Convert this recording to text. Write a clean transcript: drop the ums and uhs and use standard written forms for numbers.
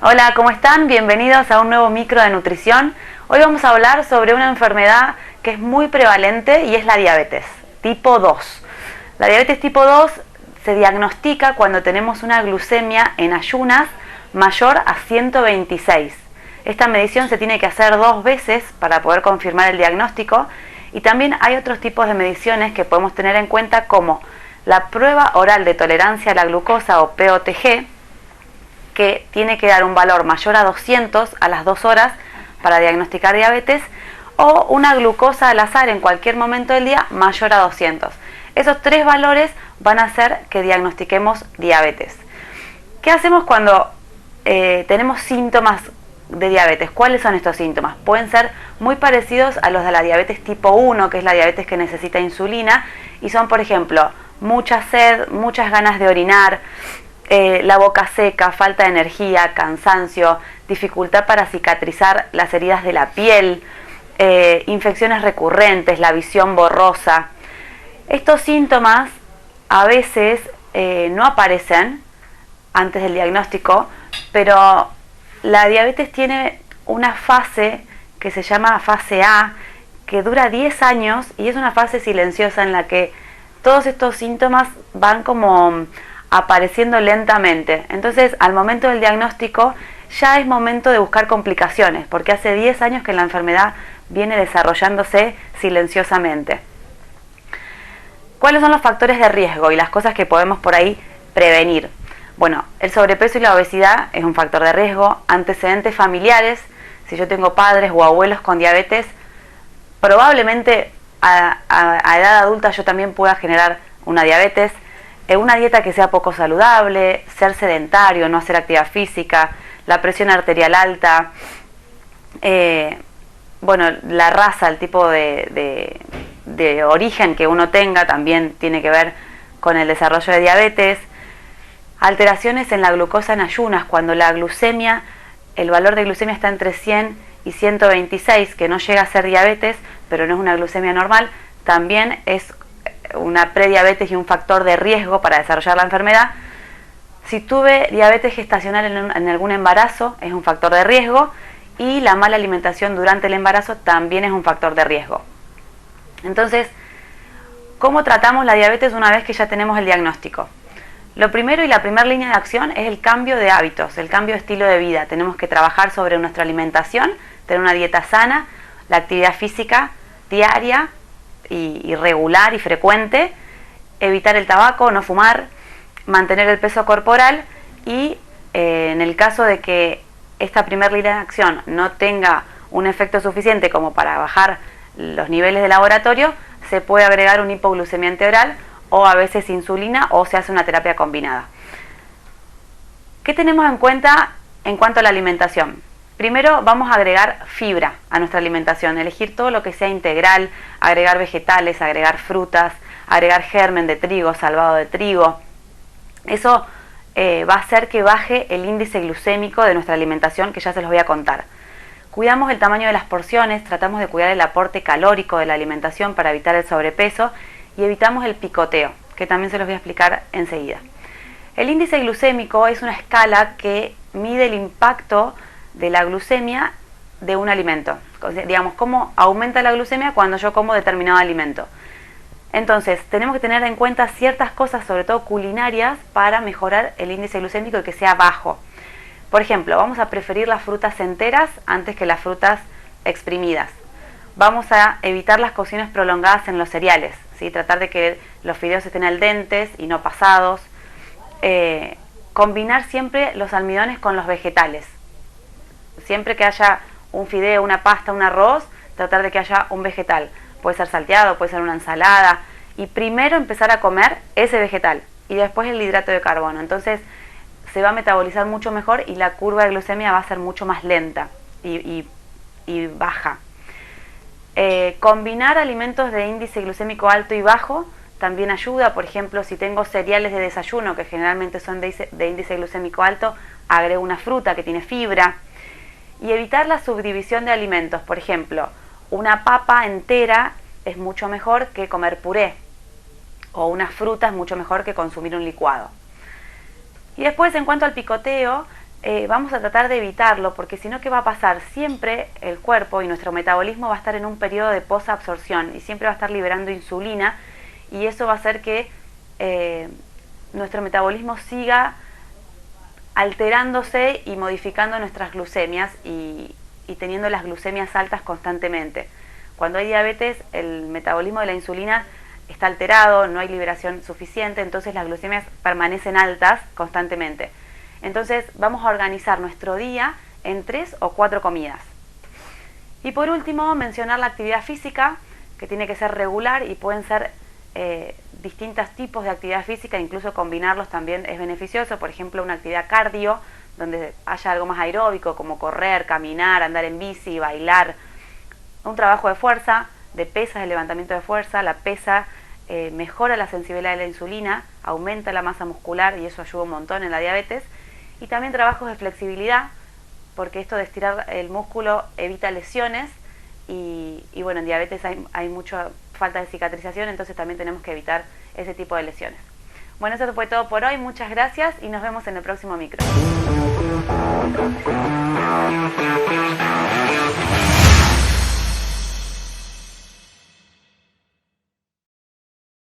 Hola, ¿cómo están? Bienvenidos a un nuevo micro de nutrición. Hoy vamos a hablar sobre una enfermedad que es muy prevalente y es la diabetes tipo 2. La diabetes tipo 2 se diagnostica cuando tenemos una glucemia en ayunas mayor a 126. Esta medición se tiene que hacer 2 veces para poder confirmar el diagnóstico, y también hay otros tipos de mediciones que podemos tener en cuenta, como la prueba oral de tolerancia a la glucosa o POTG, que tiene que dar un valor mayor a 200 a las 2 horas para diagnosticar diabetes, o una glucosa al azar en cualquier momento del día mayor a 200. Esos 3 valores van a hacer que diagnostiquemos diabetes. ¿Qué hacemos cuando tenemos síntomas de diabetes? ¿Cuáles son estos síntomas? Pueden ser muy parecidos a los de la diabetes tipo 1, que es la diabetes que necesita insulina, y son, por ejemplo, mucha sed, muchas ganas de orinar, la boca seca, falta de energía, cansancio, dificultad para cicatrizar las heridas de la piel, infecciones recurrentes, la visión borrosa. Estos síntomas a veces no aparecen antes del diagnóstico, pero la diabetes tiene una fase que se llama fase A, que dura 10 años y es una fase silenciosa en la que todos estos síntomas van como apareciendo lentamente. Entonces, al momento del diagnóstico ya es momento de buscar complicaciones, porque hace 10 años que la enfermedad viene desarrollándose silenciosamente. ¿Cuáles son los factores de riesgo y las cosas que podemos por ahí prevenir? Bueno, el sobrepeso y la obesidad es un factor de riesgo. Antecedentes familiares: si yo tengo padres o abuelos con diabetes, probablemente a edad adulta yo también pueda generar una diabetes. Una dieta que sea poco saludable, ser sedentario, no hacer actividad física, la presión arterial alta, la raza, el tipo de origen que uno tenga también tiene que ver con el desarrollo de diabetes. Alteraciones en la glucosa en ayunas, cuando la glucemia, el valor de glucemia está entre 100 y 126, que no llega a ser diabetes, pero no es una glucemia normal, también es una prediabetes y un factor de riesgo para desarrollar la enfermedad. Si tuve diabetes gestacional en algún embarazo, es un factor de riesgo, y la mala alimentación durante el embarazo también es un factor de riesgo. Entonces, ¿cómo tratamos la diabetes una vez que ya tenemos el diagnóstico? Lo primero y la primera línea de acción es el cambio de hábitos, el cambio de estilo de vida. Tenemos que trabajar sobre nuestra alimentación, tener una dieta sana, la actividad física diaria y regular y frecuente, evitar el tabaco, no fumar, mantener el peso corporal, y en el caso de que esta primera línea de acción no tenga un efecto suficiente como para bajar los niveles de laboratorio, se puede agregar un hipoglucemiante oral o a veces insulina, o se hace una terapia combinada. ¿Qué tenemos en cuenta en cuanto a la alimentación? Primero vamos a agregar fibra a nuestra alimentación, elegir todo lo que sea integral, agregar vegetales, agregar frutas, agregar germen de trigo, salvado de trigo. Eso va a hacer que baje el índice glucémico de nuestra alimentación, que ya se los voy a contar. Cuidamos el tamaño de las porciones, tratamos de cuidar el aporte calórico de la alimentación para evitar el sobrepeso, y evitamos el picoteo, que también se los voy a explicar enseguida. El índice glucémico es una escala que mide el impacto de la glucemia de un alimento. Digamos, cómo aumenta la glucemia cuando yo como determinado alimento. Entonces, tenemos que tener en cuenta ciertas cosas, sobre todo culinarias, para mejorar el índice glucémico y que sea bajo. Por ejemplo, vamos a preferir las frutas enteras antes que las frutas exprimidas. Vamos a evitar las cocciones prolongadas en los cereales, ¿sí? Tratar de que los fideos estén al dente y no pasados. Combinar siempre los almidones con los vegetales. Siempre que haya un fideo, una pasta, un arroz, tratar de que haya un vegetal. Puede ser salteado, puede ser una ensalada. Y primero empezar a comer ese vegetal y después el hidrato de carbono. Entonces se va a metabolizar mucho mejor y la curva de glucemia va a ser mucho más lenta y baja. Combinar alimentos de índice glucémico alto y bajo también ayuda. Por ejemplo, si tengo cereales de desayuno que generalmente son de índice glucémico alto, agrego una fruta que tiene fibra. Y evitar la subdivisión de alimentos. Por ejemplo, una papa entera es mucho mejor que comer puré, o una fruta es mucho mejor que consumir un licuado. Y después, en cuanto al picoteo, vamos a tratar de evitarlo, porque si no, ¿qué va a pasar? Siempre el cuerpo y nuestro metabolismo va a estar en un periodo de posabsorción y siempre va a estar liberando insulina, y eso va a hacer que nuestro metabolismo siga alterándose y modificando nuestras glucemias y teniendo las glucemias altas constantemente. Cuando hay diabetes, el metabolismo de la insulina está alterado, no hay liberación suficiente, entonces las glucemias permanecen altas constantemente. Entonces vamos a organizar nuestro día en 3 o 4 comidas. Y por último, mencionar la actividad física, que tiene que ser regular y pueden ser distintos tipos de actividad física, incluso combinarlos también es beneficioso. Por ejemplo, una actividad cardio, donde haya algo más aeróbico, como correr, caminar, andar en bici, bailar. Un trabajo de fuerza, de pesas, de levantamiento de fuerza. La pesa mejora la sensibilidad de la insulina, aumenta la masa muscular y eso ayuda un montón en la diabetes. Y también trabajos de flexibilidad, porque esto de estirar el músculo evita lesiones y bueno, en diabetes hay mucha falta de cicatrización, entonces también tenemos que evitar ese tipo de lesiones. Bueno, eso fue todo por hoy, muchas gracias y nos vemos en el próximo micro.